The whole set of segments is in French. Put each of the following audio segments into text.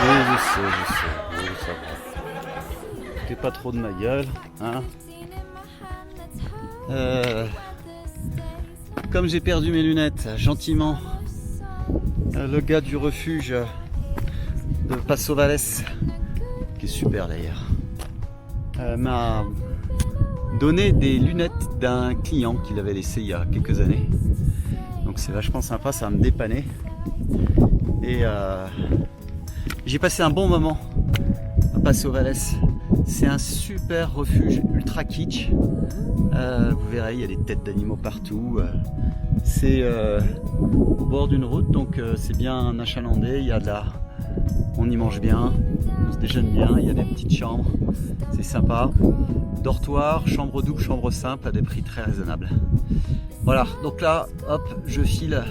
Oui, je sais. Fais pas trop de ma gueule, hein. Comme j'ai perdu mes lunettes, gentiment, le gars du refuge de Passo Valles, qui est super d'ailleurs, m'a donné des lunettes d'un client qu'il avait laissé il y a quelques années. Donc c'est vachement sympa, ça va me dépanner. Et j'ai passé un bon moment à Passo Valles. C'est un super refuge ultra kitsch. Vous verrez, il y a des têtes d'animaux partout. C'est au bord d'une route, donc c'est bien achalandé. Il y a de la... On y mange bien, on se déjeune bien, il y a des petites chambres, c'est sympa. Dortoir, chambre double, chambre simple à des prix très raisonnables. Voilà, donc là, hop, je file.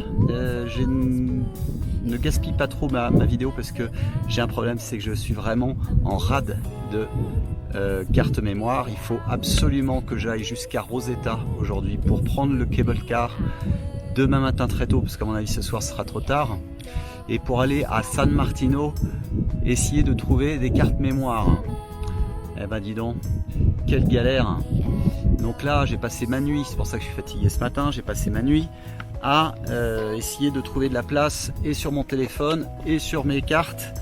Ne gaspille pas trop ma vidéo parce que j'ai un problème, c'est que je suis vraiment en rade de carte mémoire. Il faut absolument que j'aille jusqu'à Rosetta aujourd'hui pour prendre le cable car demain matin très tôt, parce qu'à mon avis ce soir ce sera trop tard. Et pour aller à San Martino, essayer de trouver des cartes mémoire. Eh ben dis donc, quelle galère. Donc là j'ai passé ma nuit, c'est pour ça que je suis fatigué ce matin, j'ai passé ma nuit à essayer de trouver de la place et sur mon téléphone et sur mes cartes,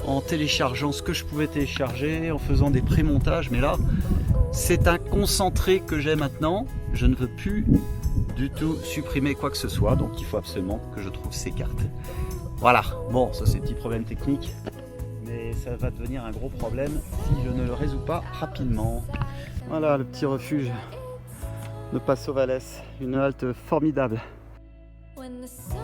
en téléchargeant ce que je pouvais télécharger, en faisant des pré-montages. Mais là c'est un concentré que j'ai maintenant, je ne veux plus du tout supprimer quoi que ce soit, donc il faut absolument que je trouve ces cartes. Voilà, bon, ça c'est un petit problème technique, mais ça va devenir un gros problème si je ne le résous pas rapidement. Voilà le petit refuge de Passo Valles, une halte formidable.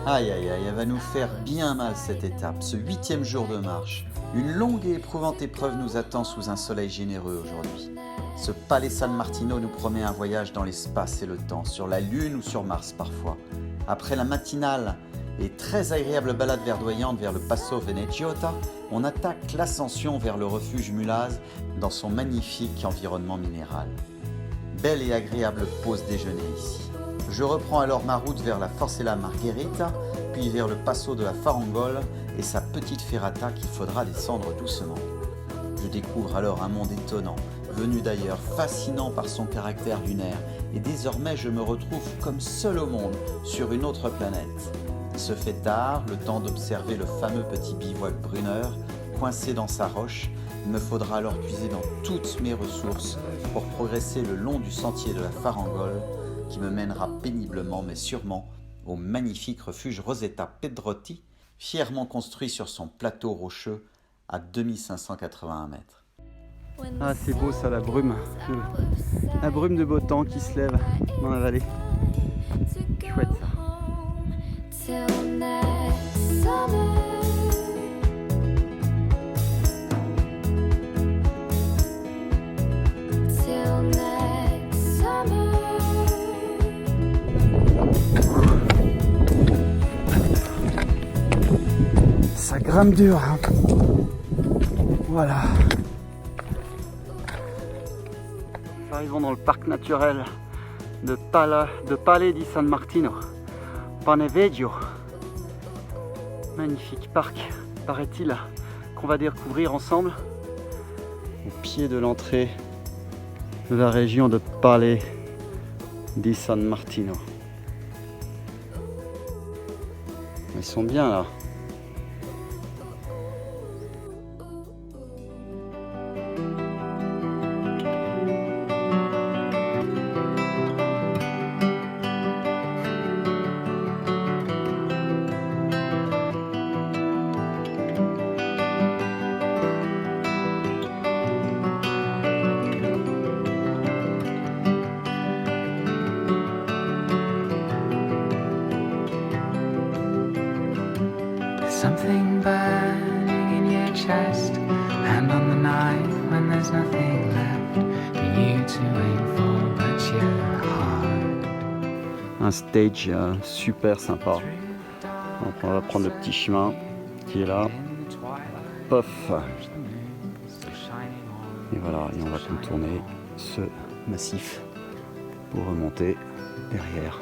Aïe aïe aïe, elle va nous faire bien mal cette étape, ce 8e jour de marche. Une longue et éprouvante épreuve nous attend sous un soleil généreux aujourd'hui. Ce palais San Martino nous promet un voyage dans l'espace et le temps, sur la Lune ou sur Mars parfois. Après la matinale et très agréable balade verdoyante vers le Passo Veneggiota, on attaque l'ascension vers le refuge Mulaz dans son magnifique environnement minéral. Belle et agréable pause déjeuner ici. Je reprends alors ma route vers la Forcella Margherita, puis vers le Passo de la Farangole et sa petite ferrata qu'il faudra descendre doucement. Je découvre alors un monde étonnant, venu d'ailleurs, fascinant par son caractère lunaire, et désormais je me retrouve comme seul au monde sur une autre planète. Il se fait tard, le temps d'observer le fameux petit bivouac Brunner, coincé dans sa roche. Il me faudra alors puiser dans toutes mes ressources pour progresser le long du sentier de la Farangole, qui me mènera péniblement mais sûrement au magnifique refuge Rosetta Pedrotti, fièrement construit sur son plateau rocheux à 2581 mètres. Ah c'est beau ça, la brume de beau temps qui se lève dans la vallée. Chouette ça. Ça grimpe dur, hein. Voilà. Nous arrivons dans le parc naturel de Palle di San Martino, Paneveggio. Magnifique parc, paraît-il, qu'on va découvrir ensemble au pied de l'entrée de la région de Palle di San Martino. Ils sont bien là. Something burning in your chest, hand on the knife when there's nothing left for you to aim for, but you're hard. Un stage super sympa. Donc on va prendre le petit chemin qui est là. Pof. Et voilà, et on va contourner ce massif pour remonter derrière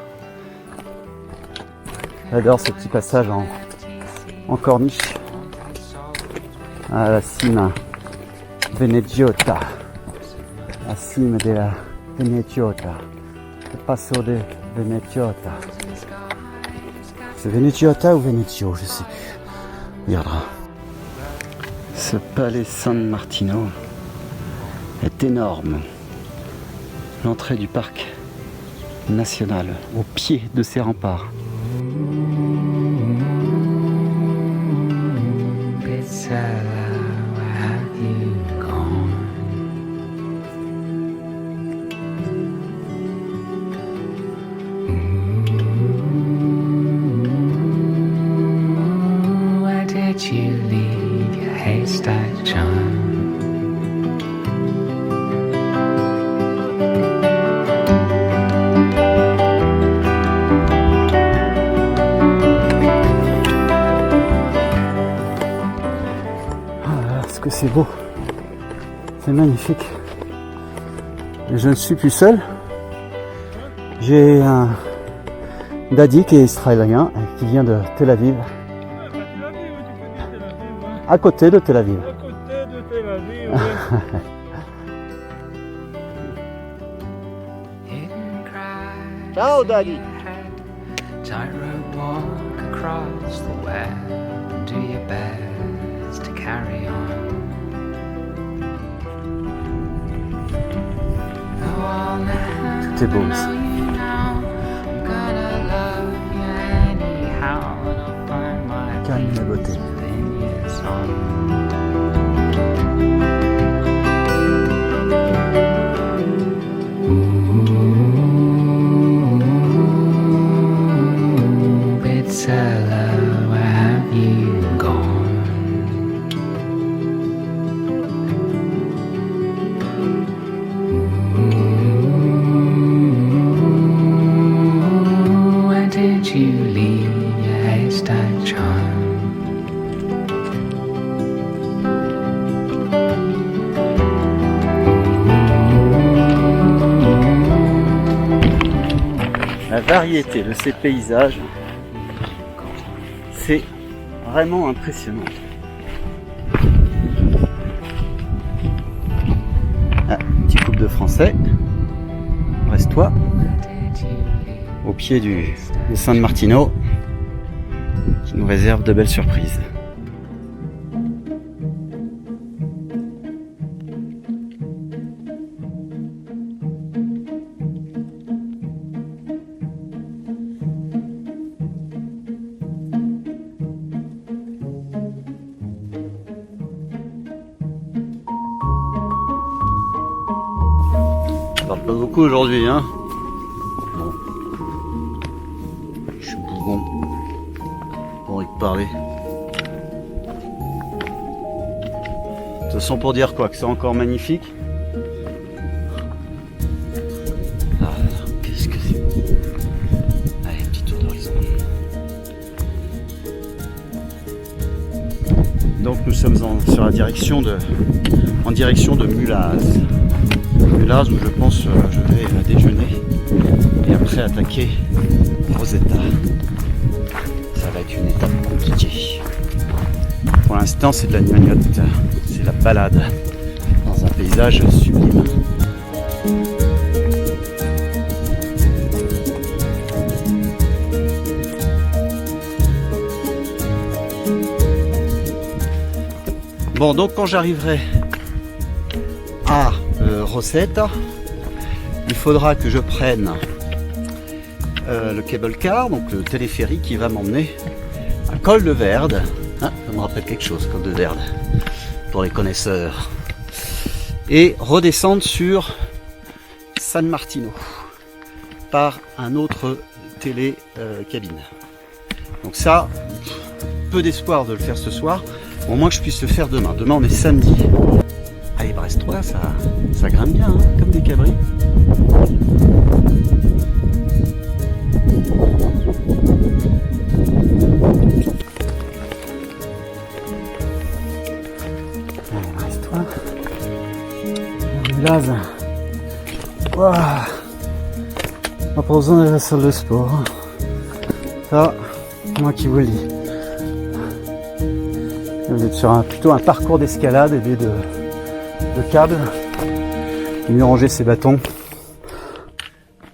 J'adore ce petit passage en corniche à la cime Veneggiota. La cime de la Veneggiota. Le passo de Veneggiota. C'est Veneggiota ou Veneggio, je sais plus. On regardera. Ce palais San Martino est énorme. L'entrée du parc national au pied de ces remparts. You leave your haystack charm. Ah, est-ce que c'est beau? C'est magnifique. Et je ne suis plus seul. J'ai un daddy qui est israélien et qui vient de Tel Aviv. À côté de Tel Aviv. À côté de Tel Aviv, oui. Ciao Daddy. Tightrope walk across the web. Do your best to carry on. Tout est beau ici. Calme et beauté. Bitsella, where have you gone? Where did you leave your haystack charm? La variété de ces paysages, c'est vraiment impressionnant. Ah, petit couple de Français, reste-toi, au pied du San Martino, qui nous réserve de belles surprises. Je parle pas beaucoup aujourd'hui, hein. Bon. Je suis bougon. Pas envie de parler. De toute façon, pour dire quoi, que c'est encore magnifique. Ah, qu'est-ce que c'est. Allez, petit tour d'horizon. Donc nous sommes sur la direction en direction de Mulaz. Mulaz où je pense je vais déjeuner et après attaquer Rosetta. Ça va être une étape compliquée. Pour l'instant c'est de la gnognotte, c'est la balade dans un paysage sublime. Bon, donc quand j'arriverai à Rosetta, il faudra que je prenne le cable car, donc le téléphérique qui va m'emmener à Col de Verde. Ah, ça me rappelle quelque chose, Col de Verde, pour les connaisseurs. Et redescendre sur San Martino par un autre télécabine. Donc ça, peu d'espoir de le faire ce soir. Au moins que je puisse le faire demain. Demain on est samedi. Allez, Brest-toi, ça grimpe bien, hein, comme des cabris. Allez, Brest-toi. Mulaz. Wow. Pas besoin de la salle de sport. Ça, Moi qui vous le dis. Vous êtes sur plutôt un parcours d'escalade aidé de câbles. Mieux ranger ses bâtons.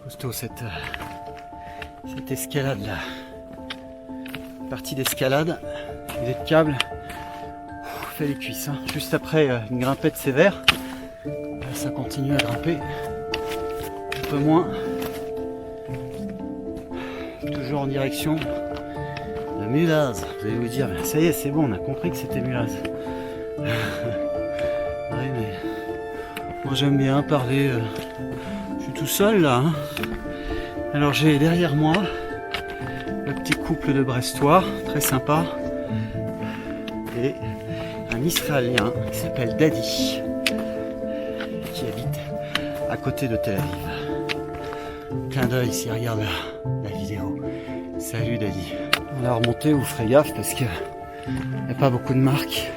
Costaud cette escalade là. Partie d'escalade, aidée de câbles. Fait les cuisses. Hein. Juste après une grimpette sévère. Là, ça continue à grimper. Un peu moins. Toujours en direction de Mulaz. Vous allez vous dire, ça y est, c'est bon, on a compris que c'était Mulaz. Oui, mais moi j'aime bien parler. Je suis tout seul là. Hein. Alors j'ai derrière moi le petit couple de Brestois, très sympa, et un Israélien qui s'appelle Dadi, qui habite à côté de Tel Aviv. Clin d'œil s'il regarde la vidéo. Salut Dadi. On va remonter, vous ferez gaffe parce que il n'y a pas beaucoup de marques.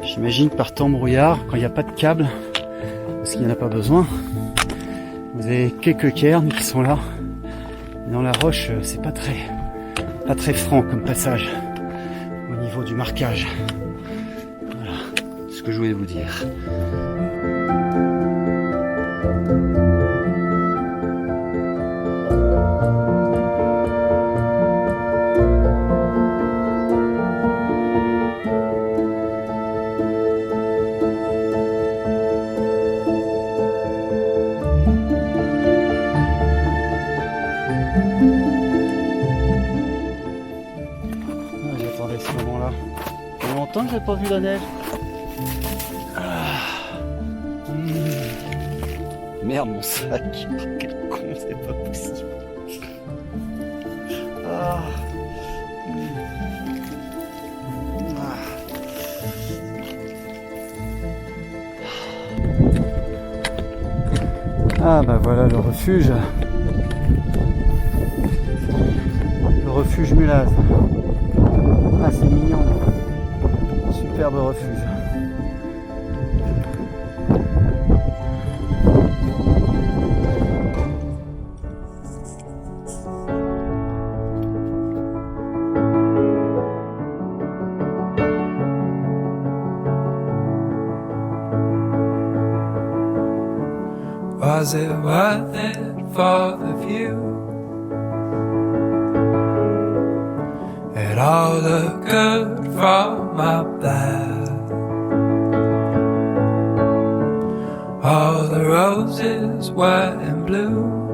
J'imagine que par temps brouillard, quand il n'y a pas de câble, parce qu'il n'y en a pas besoin, vous avez quelques cairns qui sont là. Et dans la roche, c'est pas très franc comme passage au niveau du marquage. Voilà ce que je voulais vous dire. J'attendais ce moment-là. Il y a longtemps que j'ai pas vu la neige. Merde mon sac. Quel con, c'est pas possible. Ah bah voilà le refuge. Le refuge Mulaz. Ah c'est mignon. Superbe refuge. Was it worth it for the view? It all looked good from up there. All the roses were in bloom,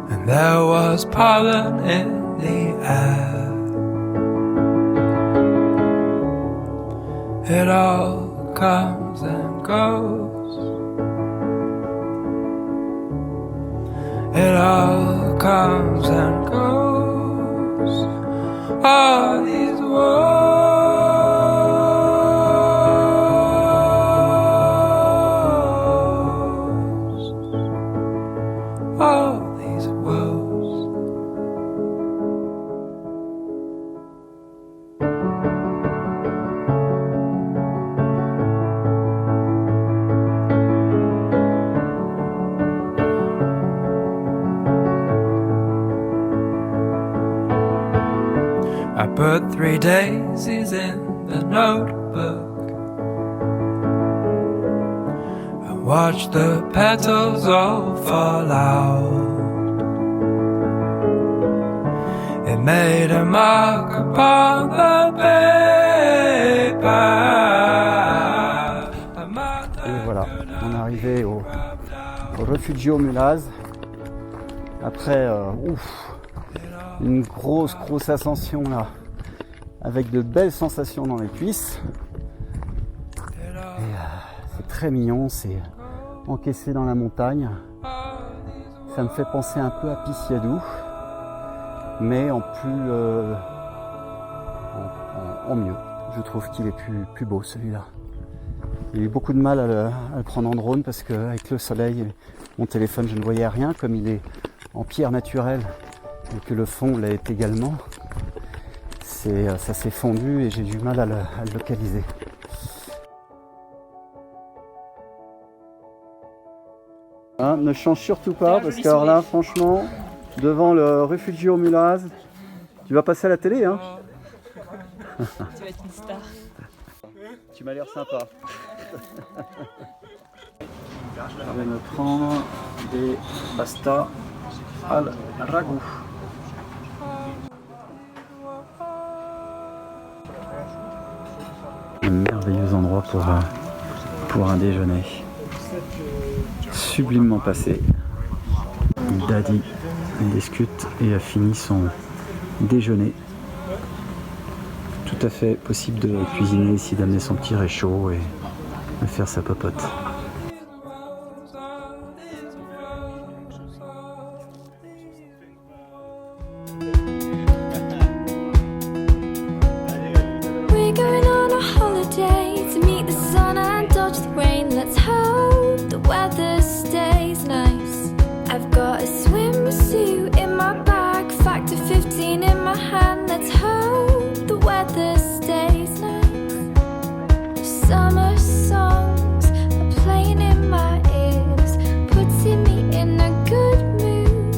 and there was pollen in the air. It all comes and goes. It all comes and goes. All these woes. All these woes. I put 3 daisies in the notebook and watched the petals all fall out. It made a mark upon the paper. Et voilà, on est arrivé au Refugio Mulaz. Après une grosse ascension là, avec de belles sensations dans les cuisses. Et c'est très mignon, c'est encaissé dans la montagne. Ça me fait penser un peu à Pissiadou, mais en plus en mieux. Je trouve qu'il est plus beau celui-là. J'ai eu beaucoup de mal à le prendre en drone parce qu'avec le soleil, mon téléphone, je ne voyais rien. Comme il est en pierre naturelle et que le fond l'est également, ça s'est fondu et j'ai du mal à le localiser. Ne change surtout pas parce que alors là, franchement, devant le Refugio Mulaz. Tu vas passer à la télé, hein? Tu vas être une star. Tu m'as l'air sympa. Je vais me prendre des pasta al ragout. Un merveilleux endroit pour un déjeuner. Sublimement passé. Daddy discute et a fini son déjeuner. Tout à fait possible de cuisiner ici, d'amener son petit réchaud et de faire sa popote. We're going on a holiday to meet the sun and dodge the rain. Let's hope the weather stays nice. I've got a swimsuit in my bag, factor 15 in my hand. Let's hope the weather stays nice. Summer songs are playing in my ears, putting me in a good mood.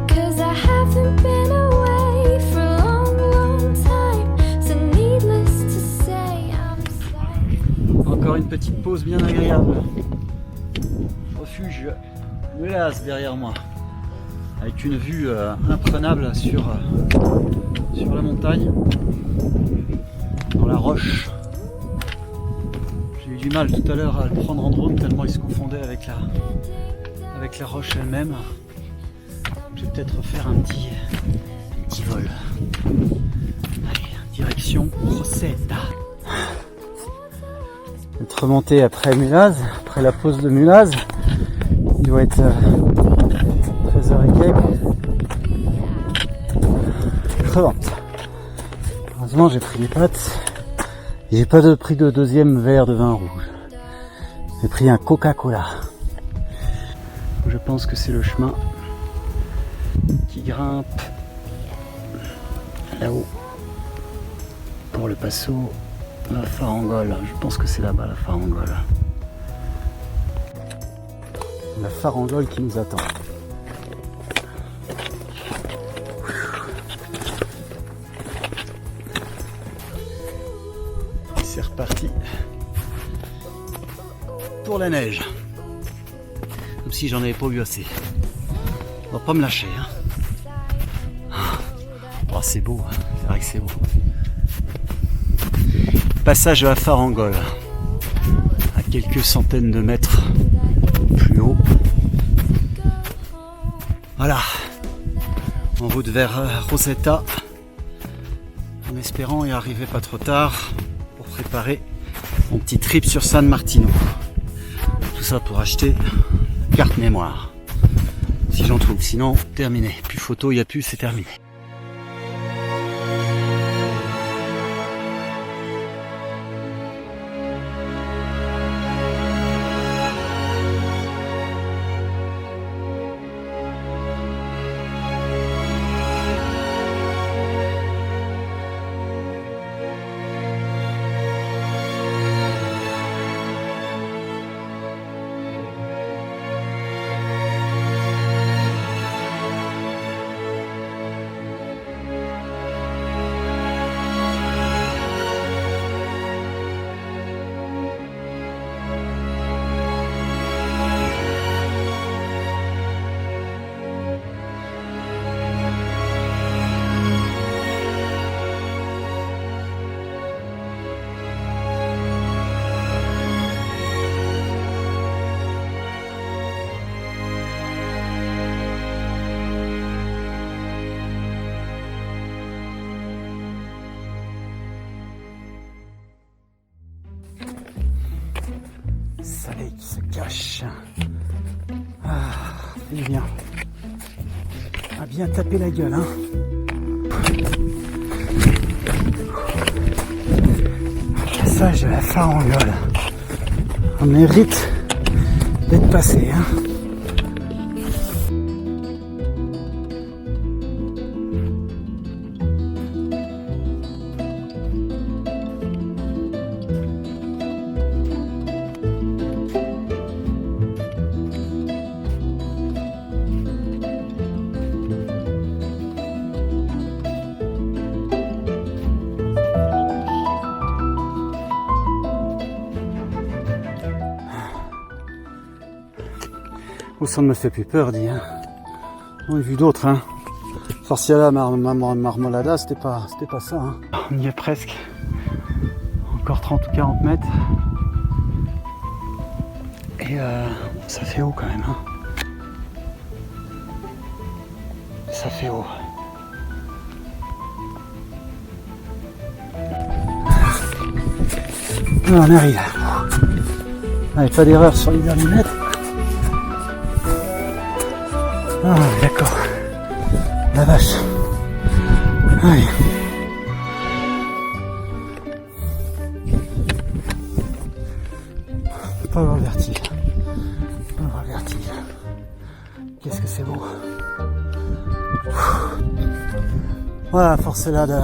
'Cause I haven't been away for a long, long time. So needless to say, I'm sad. Encore une petite pause bien agréable. Refuge Mulaz derrière moi, avec une vue imprenable sur la montagne, dans la roche. J'ai eu du mal tout à l'heure à le prendre en drone tellement il se confondait avec la roche elle-même. Je vais peut-être faire un petit vol. Allez, direction Rosetta. Être remonté après Mulaz, après la pause de Mulaz, il doit être 13h et quelques. Crevante. Heureusement j'ai pris des pâtes. J'ai pas pris de deuxième verre de vin rouge. J'ai pris un Coca-Cola. Je pense que c'est le chemin qui grimpe là-haut pour le passo La Farangole. Je pense que c'est là-bas la Farangole. La Farangole qui nous attend. C'est reparti pour la neige. Comme si j'en avais pas eu assez. On va pas me lâcher. Hein. Oh, c'est beau, hein. C'est vrai que c'est beau. Passage de la Farangole. À quelques centaines de mètres plus haut. Voilà. En route vers Rosetta. En espérant y arriver pas trop tard pour préparer mon petit trip sur San Martino. Tout ça pour acheter carte mémoire. Si j'en trouve, sinon terminé. Plus photo, il n'y a plus, c'est terminé. Soleil qui se cache. Ah, c'est bien. A bien taper la gueule, hein. Passage de la Farangole. On mérite d'être passé, hein. Ou ça ne me fait plus peur, dis. Hein. On a vu d'autres. Hein. Sorciala Marmolada, c'était pas ça. Hein. On y est presque. Encore 30 ou 40 mètres. Et ça fait haut quand même. Hein. Ça fait haut. On arrive. Allez, pas d'erreur sur les derniers mètres. Ah, d'accord. La vache. Allez. Pas avoir le vertige. Pas avoir le vertige. Qu'est-ce que c'est beau. Voilà, Forcella de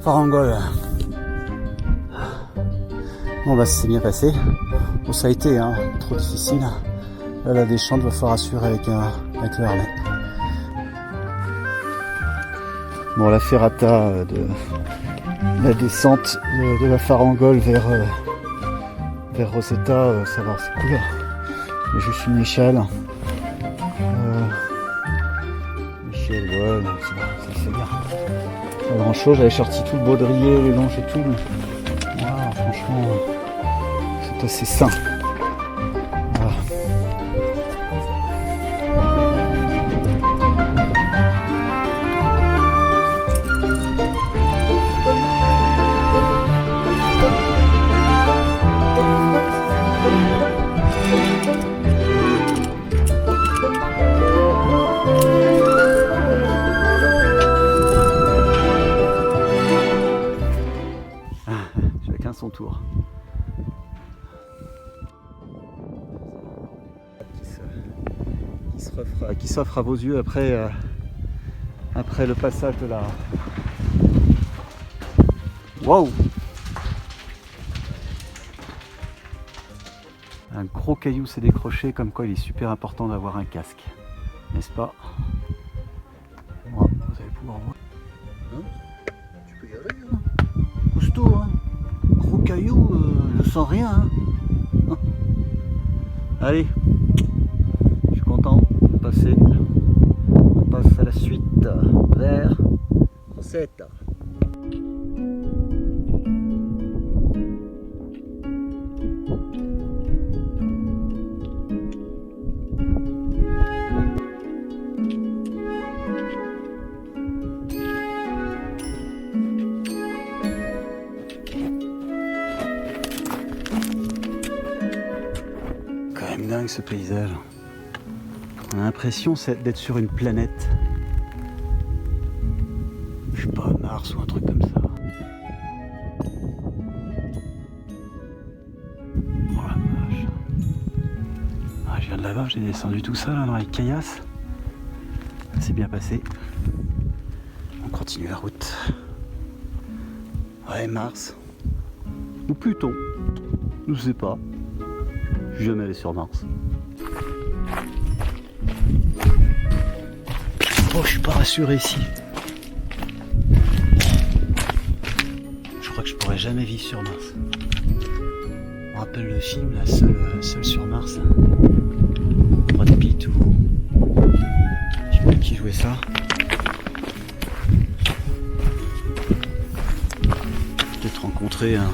Farangol. Bon bah ça s'est bien passé. Bon ça a été hein, trop difficile. Là la descente va falloir assurer avec le harnais. Bon la ferrata de la descente de la Farangol vers Rosetta, ça va, c'est cool. Il y a juste une échelle. Échelle, ouais, ça fait bien. Pas grand chose, j'avais sorti tout le baudrier, les longes et tout. Wow, franchement, c'est assez sain. Voilà. Chacun son tour. Qui s'offre à vos yeux après le passage de la... Waouh! Un gros caillou s'est décroché, comme quoi il est super important d'avoir un casque, n'est-ce pas? Bon, vous allez pouvoir voir. Hein? Tu peux y aller, hein? Costaud, hein? Gros caillou, je sens rien. Hein? Allez, je suis content de passer. On passe à la suite vers Rosetta. Dingue ce paysage. On a l'impression d'être sur une planète. Je sais pas, Mars ou un truc comme ça. Oh la vache. Ah, je viens de là-bas, j'ai descendu tout ça là, dans les caillasses. Ça s'est bien passé. On continue la route. Ouais, Mars. Ou Pluton. Je sais pas. Je suis jamais allé sur Mars. Oh, je suis pas rassuré ici. Je crois que je pourrais jamais vivre sur Mars. On rappelle le film, la seule sur Mars. Brad Pitt ou... je sais pas qui jouait ça. Peut-être rencontrer un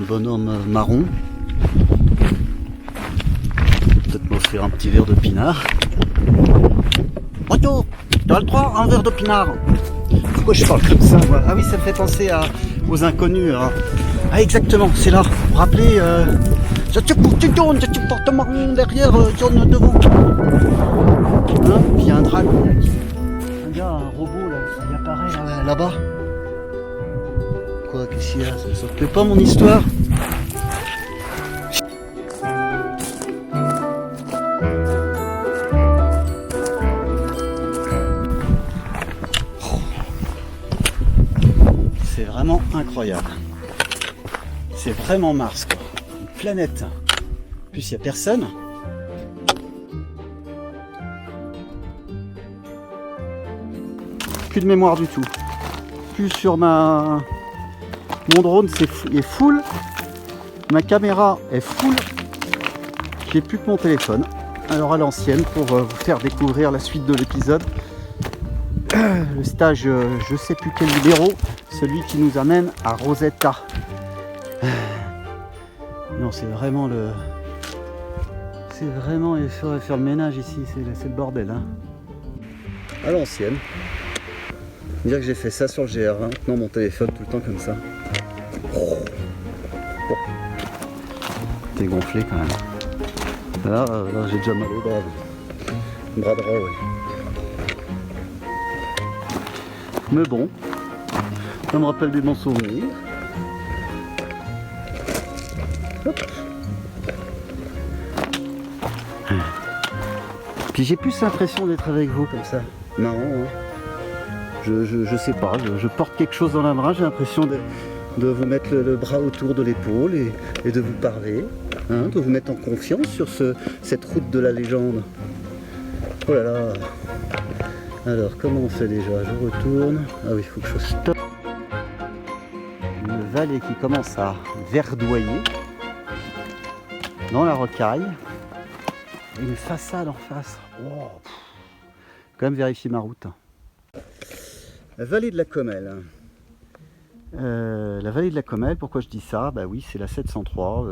bonhomme marron. Peut-être m'offrir un petit verre de pinard. Bonjour, tu as le droit à un verre de pinard. Pourquoi je parle comme ça moi? Ah oui, ça me fait penser aux inconnus. Hein. Ah exactement, c'est là. Vous vous rappelez je te porte marron derrière, jaune devant. Hein? Puis il y a un dragon, un gars, un robot là, qui apparaît là-bas. Quoi, qu'est-ce qu'il y a? Ça te plaît pas mon histoire? C'est vraiment incroyable. C'est vraiment Mars, quoi. Une planète. En plus, il n'y a personne. Plus de mémoire du tout. Plus sur mon drone, est full. Ma caméra est full. J'ai plus que mon téléphone. Alors à l'ancienne, pour vous faire découvrir la suite de l'épisode, le stage, je sais plus quel numéro, celui qui nous amène à Rosetta. Non, c'est vraiment le... C'est vraiment... Il faudrait faire le ménage ici, c'est le bordel. Hein. À l'ancienne. Dire que j'ai fait ça sur le GR20, maintenant mon téléphone tout le temps comme ça. Oh. T'es gonflé quand même. Là j'ai déjà mal au bras. Bras droit, oui. Mais bon, ça me rappelle des bons souvenirs. Hop. Puis j'ai plus l'impression d'être avec vous comme ça. Marrant, hein. Je sais pas, je porte quelque chose dans la main, j'ai l'impression de vous mettre le bras autour de l'épaule et de vous parler, hein, de vous mettre en confiance sur cette route de la légende. Oh là là. Alors, comment on fait déjà? Je retourne. Ah oui, il faut que je stoppe. Une vallée qui commence à verdoyer dans la rocaille. Et une façade en face. Oh, quand même vérifier ma route. La vallée de la Comelle. La vallée de la Comelle, pourquoi je dis ça? Bah oui, c'est la 703.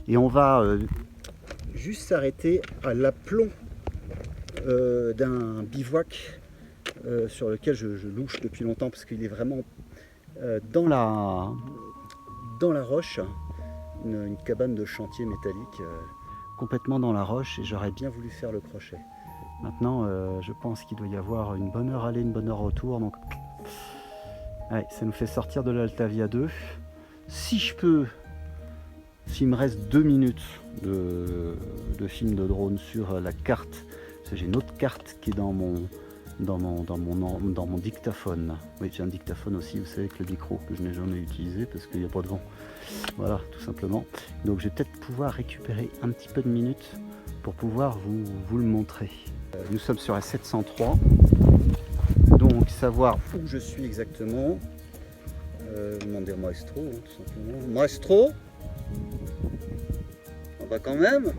Et on va juste s'arrêter à l'aplomb d'un bivouac sur lequel je louche depuis longtemps parce qu'il est vraiment dans la roche, une cabane de chantier métallique complètement dans la roche, et j'aurais bien voulu faire le crochet. Maintenant je pense qu'il doit y avoir une bonne heure aller, une bonne heure retour, donc ouais, ça nous fait sortir de l'Altavia 2. Si je peux, s'il me reste 2 minutes de film de drone sur la carte, parce que j'ai une autre carte qui est dans mon dictaphone. Oui, j'ai un dictaphone aussi, vous savez, avec le micro que je n'ai jamais utilisé parce qu'il n'y a pas de vent. Voilà, tout simplement. Donc je vais peut-être pouvoir récupérer un petit peu de minutes pour pouvoir vous le montrer. Nous sommes sur la 703. Donc savoir où je suis exactement. Demander au maestro, hein, tout simplement. Maestro, on va quand même.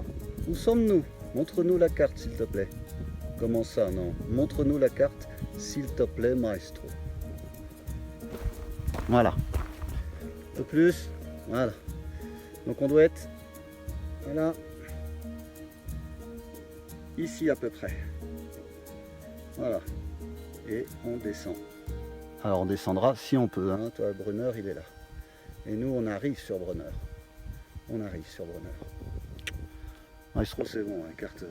Où sommes-nous? Montre-nous la carte, s'il te plaît. Comment ça, non? Montre-nous la carte, s'il te plaît, maestro. Voilà. Un peu plus. Voilà. Donc on doit être... Voilà. Ici à peu près. Voilà. Et on descend. Alors on descendra si on peut. Hein. Toi, Brunner, il est là. Et nous, on arrive sur Brunner. On arrive sur Brunner. Maestro, c'est bon, la carte,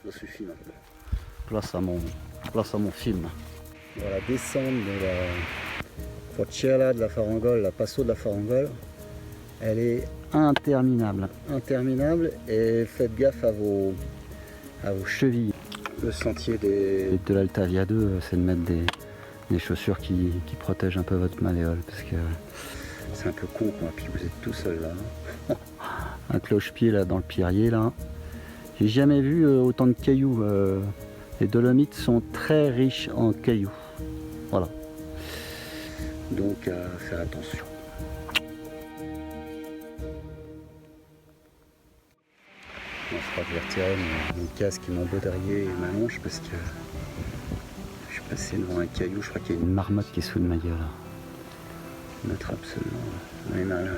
ça suffit maintenant. Place à mon film. Voilà, descendre de la Forcella de la Farangole, la Passo de la Farangole, elle est interminable. Interminable, et faites gaffe à vos chevilles. Le sentier de l'Altavia 2, c'est de mettre des chaussures qui protègent un peu votre malléole, parce que c'est un peu con, quoi. Puis vous êtes tout seul là. Un cloche-pied là dans le Pierrier là. J'ai jamais vu autant de cailloux. Les Dolomites sont très riches en cailloux. Voilà. Donc à faire attention. Bon, je crois que je vais retirer mon casque et mon baudrier et ma manche parce que je suis passé devant un caillou. Je crois qu'il y a une marmotte qui est sous le maillot là. Notre absolument. On est mal.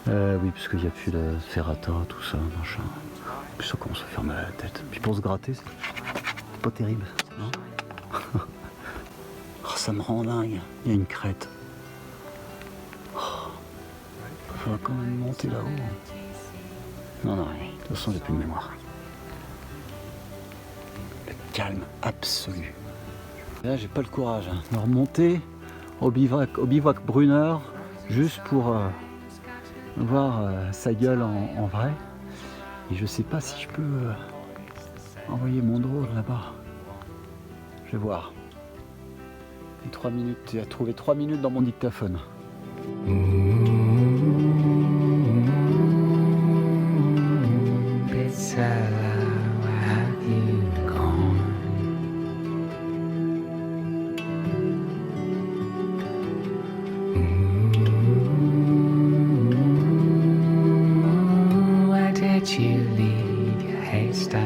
Oui, parce qu'il n'y a plus de ferrata, tout ça, machin. Puis ça commence à faire mal à la tête. Puis pour se gratter, c'est pas terrible. Non. Oh, ça me rend dingue. Il y a une crête. Oh. Il va quand même monter là-haut. Non, de toute façon, j'ai plus de mémoire. Le calme absolu. Là, j'ai pas le courage de remonter au bivouac Brunner juste pour voir sa gueule en vrai. Et je sais pas si je peux envoyer mon drone là-bas. Je vais voir. Et 3 minutes, j'ai trouvé 3 minutes dans mon dictaphone. You leave your hairstyle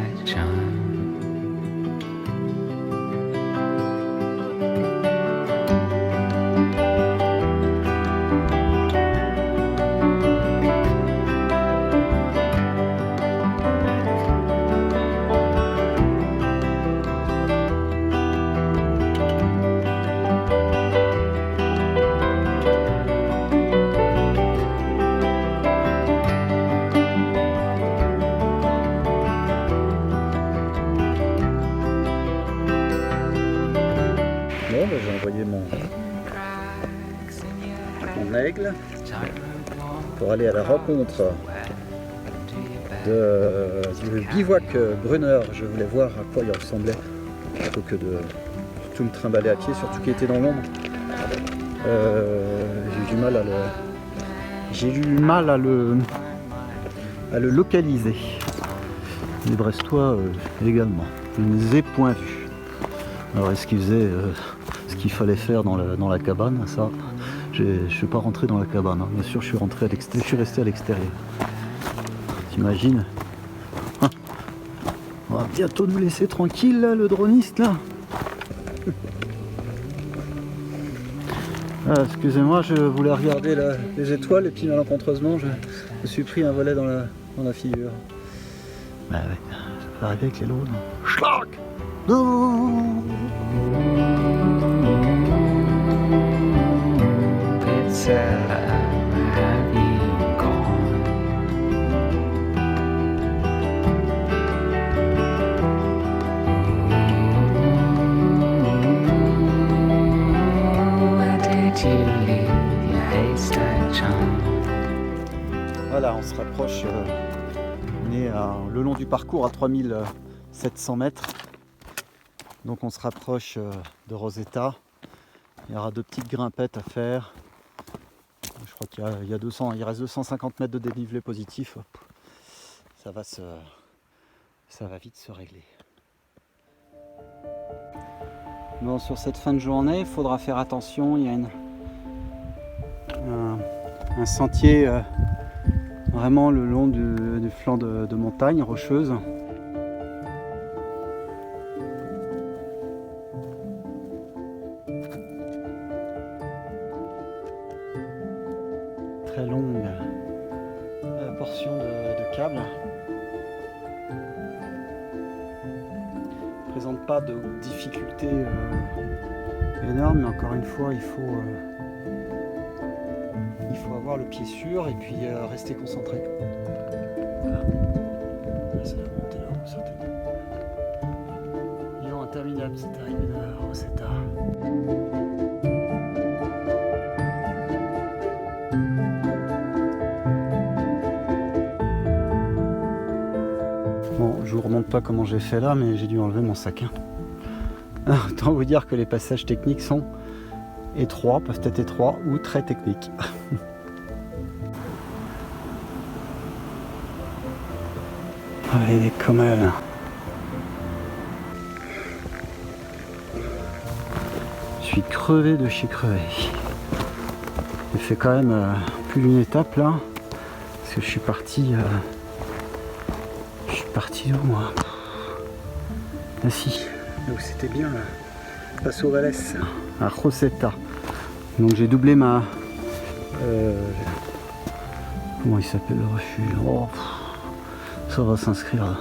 bah, j'ai envoyé mon aigle pour aller à la rencontre du bivouac Brunner. Je voulais voir à quoi il ressemblait plutôt que de tout me trimballer à pied, surtout qu'il était dans l'ombre. J'ai eu du mal à le localiser. Les Brestois également. Je ne les ai point vus. Alors est-ce qu'ils faisaient ce qu'il fallait faire dans la cabane? Ça, je ne suis pas rentré dans la cabane. Hein. Bien sûr, je suis rentré à l'extérieur. Je suis resté à l'extérieur. T'imagines? On va bientôt nous laisser tranquille là, le droniste là. Ah, excusez-moi, je voulais regarder les étoiles et puis malencontreusement je me suis pris un volet dans la figure. Bah ouais, ça peut arriver avec les lots. Schlag! Non! It's have you gone? Where did you leave your haystack charm? Voilà, on se rapproche. On est le long du parcours à 3700 mètres. Donc on se rapproche de Rosetta. Il y aura 2 petites grimpettes à faire. Je crois qu'il y a 200, il reste 250 mètres de dénivelé positif. Ça va vite se régler. Bon, sur cette fin de journée, il faudra faire attention. Il y a un sentier vraiment le long du flanc de montagne rocheuse. Très longue portion de câble. Ne présente pas de difficultés énormes, mais encore une fois, il faut avoir le pied sûr et puis rester concentré. Voilà. Là, c'est la montée là-haut, certainement. Lion interminable, c'est arrivé de Rosetta. Bon, je vous remonte pas comment j'ai fait là, mais j'ai dû enlever mon sac. Alors, autant vous dire que les passages techniques sont étroits, peuvent être étroits ou très techniques. Allez, comme elle. Je suis crevé de chez crevé. J'ai fait quand même plus d'une étape là, parce que je suis parti où moi? Ah si, où c'était bien là. Passo Valles, à Rosetta. Donc j'ai doublé ma... comment il s'appelle le refuge? Oh, ça va s'inscrire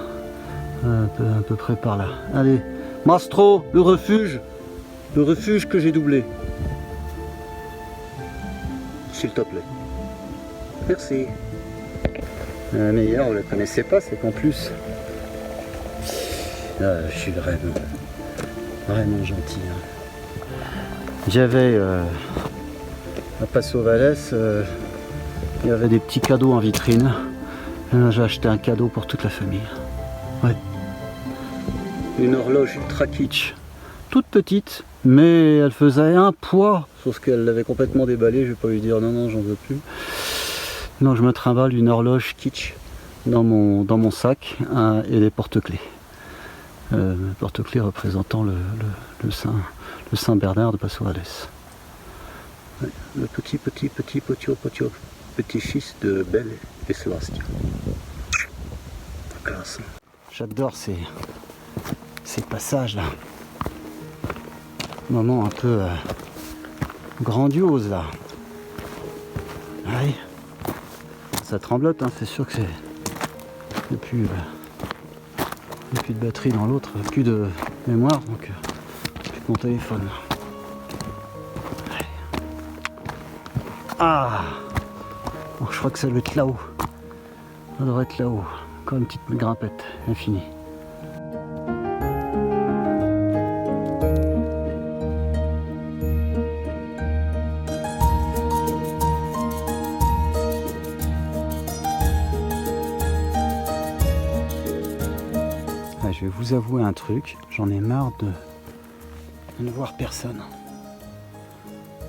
à peu près par là. Allez, Mastro, le refuge que j'ai doublé. S'il te plaît. Merci. Mais hier on ne le connaissait pas, c'est qu'en plus... je suis vraiment gentil. Hein. J'avais à Passo Valles, il y avait des petits cadeaux en vitrine. J'ai acheté un cadeau pour toute la famille. Ouais. Une horloge ultra kitsch, toute petite, mais elle faisait un poids, sauf qu'elle l'avait complètement déballée. Je vais pas lui dire non, j'en veux plus. Non, je me trimballe une horloge kitsch dans mon sac et des porte-clés. Porte-clés représentant le Saint Bernard de Passo Valles. Ouais, le petit-fils de Belle et Sébastien. Classe. J'adore ces passages là. Moment un peu grandiose là. Ouais. Ça tremblote, hein, c'est sûr que c'est. Il n'y a plus de batterie dans l'autre, plus de mémoire, donc plus que mon téléphone. Ouais. Ah, bon, je crois que ça doit être là-haut. Ça devrait être là-haut. Encore une petite grimpette infinie. vais vous avouer un truc, j'en ai marre de ne voir personne.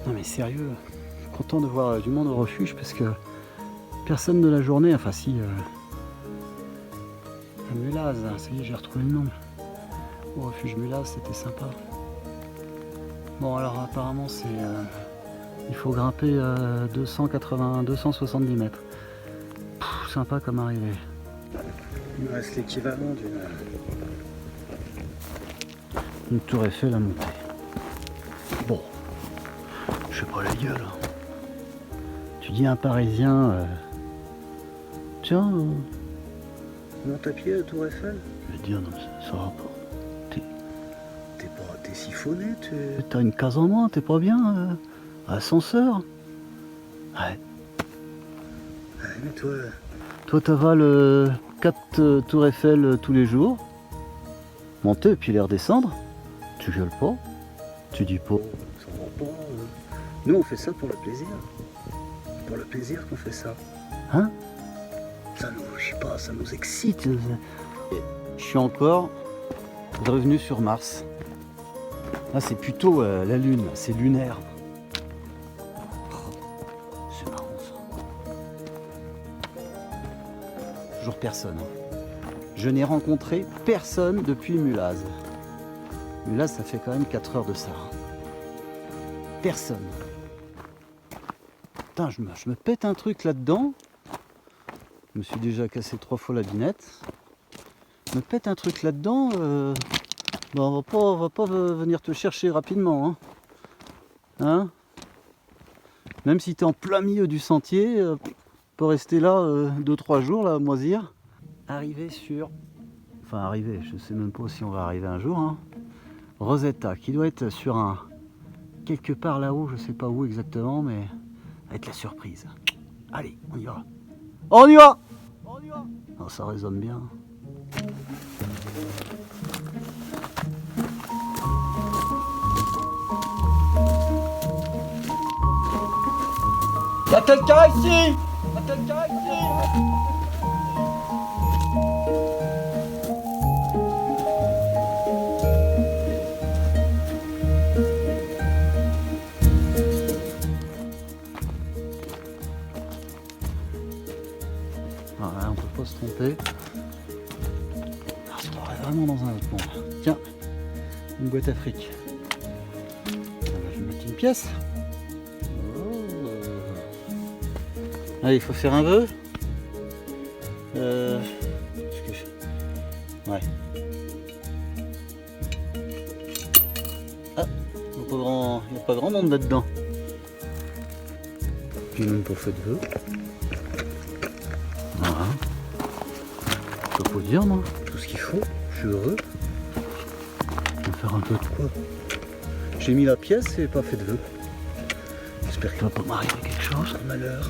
Non mais sérieux, je suis content de voir du monde au refuge parce que personne de la journée, enfin si... Mulaz, ça y est, j'ai retrouvé le nom. Au refuge Mulaz, c'était sympa. Bon alors apparemment c'est... il faut grimper 270 mètres. Pff, sympa comme arrivée. Il me reste l'équivalent d'une tour Eiffel à monter. Bon, je sais pas la gueule. Tu dis à un Parisien, tiens, monte à pied la tour Eiffel. Je vais dire non, ça va pas. T'es siphonné, t'as une case en moins, t'es pas bien. Ascenseur. Ouais. Ouais, mais toi t'avales 4 tours Eiffel tous les jours. Monter et puis les redescendre. Tu gueules pas. Tu dis pas. Ça va pas. Nous on fait ça pour le plaisir. C'est pour le plaisir qu'on fait ça. Hein? Ça nous, je sais pas, ça nous excite. Je suis encore revenu sur Mars. Là c'est plutôt la Lune, c'est lunaire. C'est marrant ça. Toujours personne. Je n'ai rencontré personne depuis Mulaz. Mulaz ça fait quand même 4 heures de ça. Personne. Putain, je me pète un truc là-dedans. Je me suis déjà cassé 3 fois la binette. Je me pète un truc là-dedans. Bon, on va pas venir te chercher rapidement. Hein, même si tu es en plein milieu du sentier, on peut rester là 2-3 jours là, à moisir. Arriver sur... Enfin arriver, je sais même pas si on va arriver un jour. Hein. Rosetta, qui doit être sur un... quelque part là-haut, je sais pas où exactement, mais ça va être la surprise. Allez, on y va. On y va! On y va! Oh, ça résonne bien. Y'a quelqu'un ici! Y'a quelqu'un ici! Voilà, on peut pas se tromper. On se croirait vraiment dans un autre monde. Tiens, une boîte à fric. Je vais mettre une pièce. Allez, il faut faire un vœu. Ouais. Ah, il n'y a pas grand monde là-dedans. J'ai même pas fait de vœu. Voilà. Je peux pas dire, moi. Tout ce qu'il faut. Je suis heureux. Je vais faire un peu de quoi. J'ai mis la pièce et pas fait de vœu. J'espère qu'il va pas m'arriver quelque chose. Un malheur.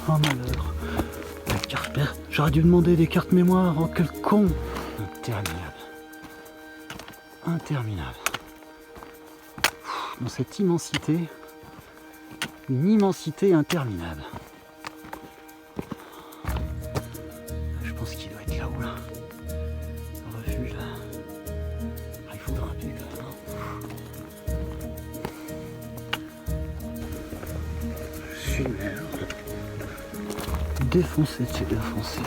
Oh malheur. La carte... J'aurais dû demander des cartes mémoire. Oh quel con. Interminable. Interminable. Dans cette immensité. Une immensité interminable. Je pense qu'il doit être là-haut là. Le refuge là. Il faut grimper là. Je suis une merde. Défoncé de chez défoncé.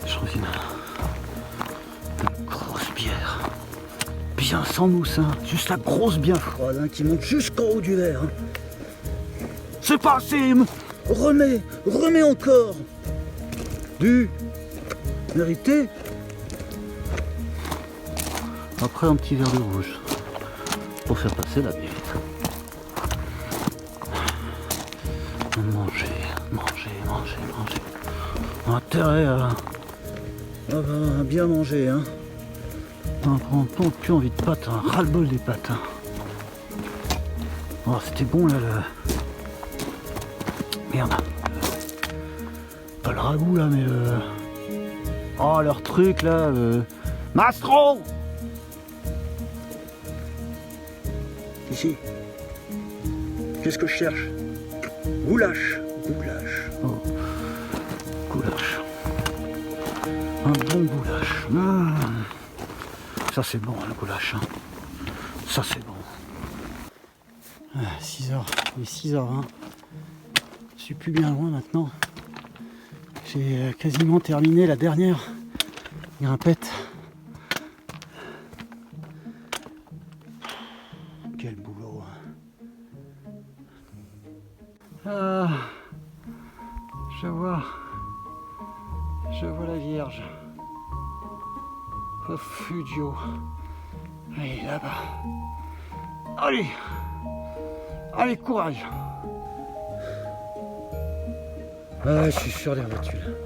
Je reviens une grosse bière. Bien sans mousse, hein. Juste la grosse bien froide hein, qui monte jusqu'en haut du verre. Hein. C'est pas assez. Remets encore. Du mérité. Après un petit verre de rouge. Pour faire passer la bière. Manger. On a intérêt à bien manger. Hein. On prend plus envie de pâtes, hein. Ras-le-bol des pâtes. Hein. Oh, c'était bon là le... Merde. Pas le ragoût là, mais le... Oh, leur truc là, le... Mastro! Ici. Qu'est-ce que je cherche? Goulash. Goulash. Oh. Goulash. Un bon goulash. Ça c'est bon le goulash. Hein. Ça c'est bon. 6h, il est 6h20. Je suis plus bien loin maintenant. J'ai quasiment terminé la dernière grimpette. Quel boulot. Ah, je vois la Vierge. Refugio. Allez, là-bas. Allez, allez, courage. Ah, je suis sur les rotules.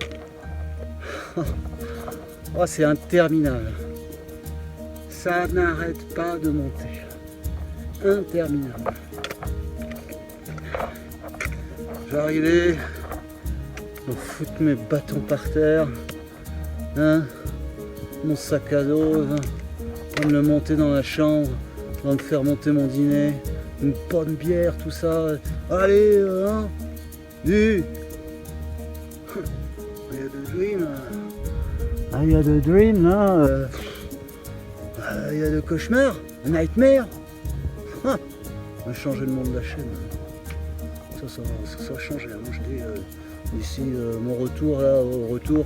Oh, c'est interminable. Ça n'arrête pas de monter. Interminable. Je vais arriver. Je vais foutre mes bâtons par terre. Hein, mon sac à dos. Je vais me le monter dans la chambre. Je vais me faire monter mon dîner. Une bonne bière, tout ça. Allez, hein. Du. Il y a de dream. Ah, il y a de dream là. Il y a de cauchemar. Nightmare. Ah, on va changer le nom de la chaîne. Ça va changer. Moi je dis d'ici mon retour là, au retour.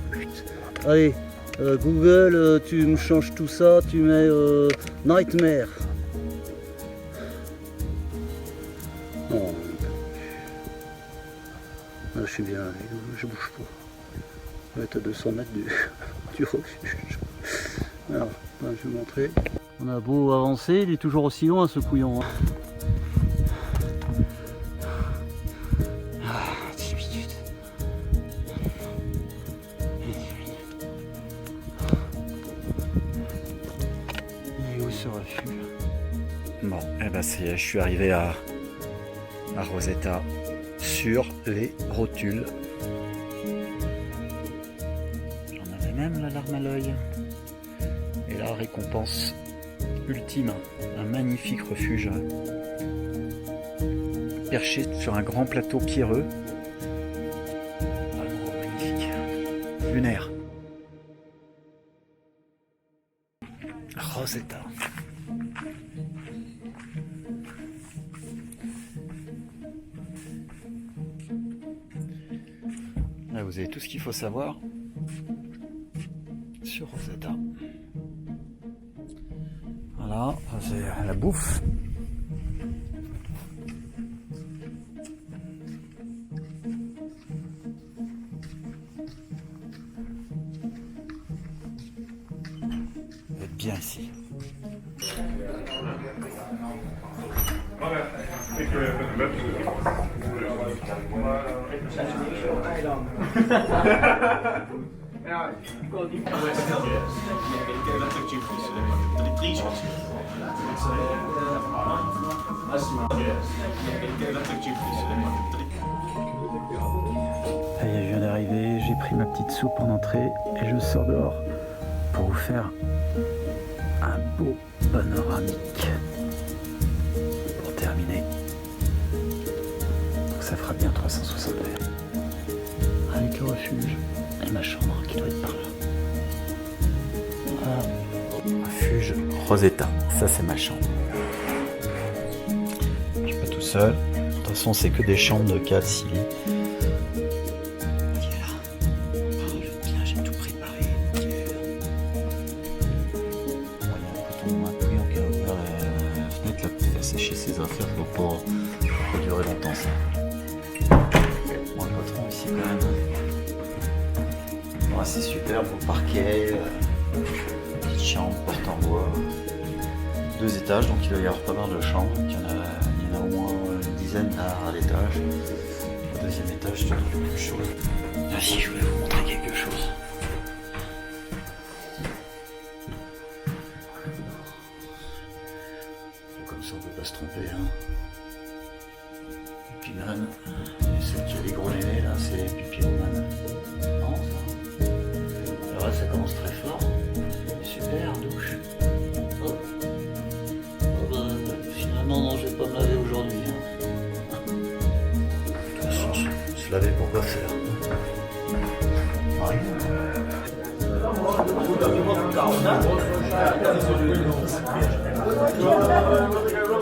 Allez, Google, tu me changes tout ça, tu mets Nightmare. Oh. Là, je suis bien, je bouge pas. On va être à 200 mètres du refuge. Alors, ben, je vais vous montrer. On a beau avancer, il est toujours aussi loin ce couillon. 10 minutes. Il est où ce refuge? Bon, et ben c'est, je suis arrivé à Rosetta sur les rotules. J'en avais même la larme à l'œil. Et la récompense ultime, un magnifique refuge perché sur un grand plateau pierreux. Vraiment magnifique. Lunaire. Rosetta. Là, vous avez tout ce qu'il faut savoir sur Rosetta. Voilà, c'est la bouffe. Vous êtes bien ici. Ça y est, je viens d'arriver, j'ai pris ma petite soupe en entrée et je sors dehors pour vous faire un beau panoramique pour terminer. Donc ça fera bien 360 degrés. Avec le refuge et ma chambre qui doit être par là. Voilà. Refuge Rosetta, ça c'est ma chambre. Je suis pas tout seul. De toute façon, c'est que des chambres de 4 6 lits. Bien, j'ai tout préparé. Qui a ouvert la fenêtre là, pour faire sécher ses affaires pour pas durer longtemps ça. Bon, le patron ici quand même. Bon, c'est super, beau parquet, petite chambre, porte en bois. 2 étages, donc il va y avoir pas mal de chambres. Il y en a au moins une dizaine à l'étage. Au deuxième étage, c'est quelque chose. Ah si, je voulais vous montrer quelque chose. Comme ça, on peut pas se tromper. Hein. Et puis man, et celle qui a les gros nénés là, c'est Pipiroman. Non, ça. Alors là, ça commence très fort. Super, douche. Finalement, non, je vais pas me laver aujourd'hui. Hein. quoi faire.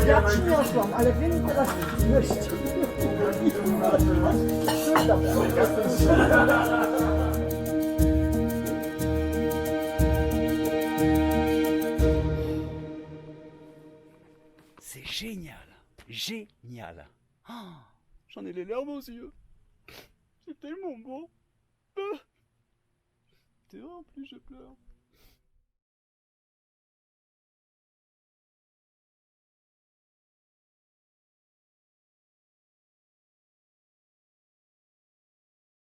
Ja przyniosłam, ale wy mi teraz weźcie. C'est génial, génial. Oh, j'en ai les larmes aux yeux. C'est tellement beau. C'est vrai, en plus je pleure.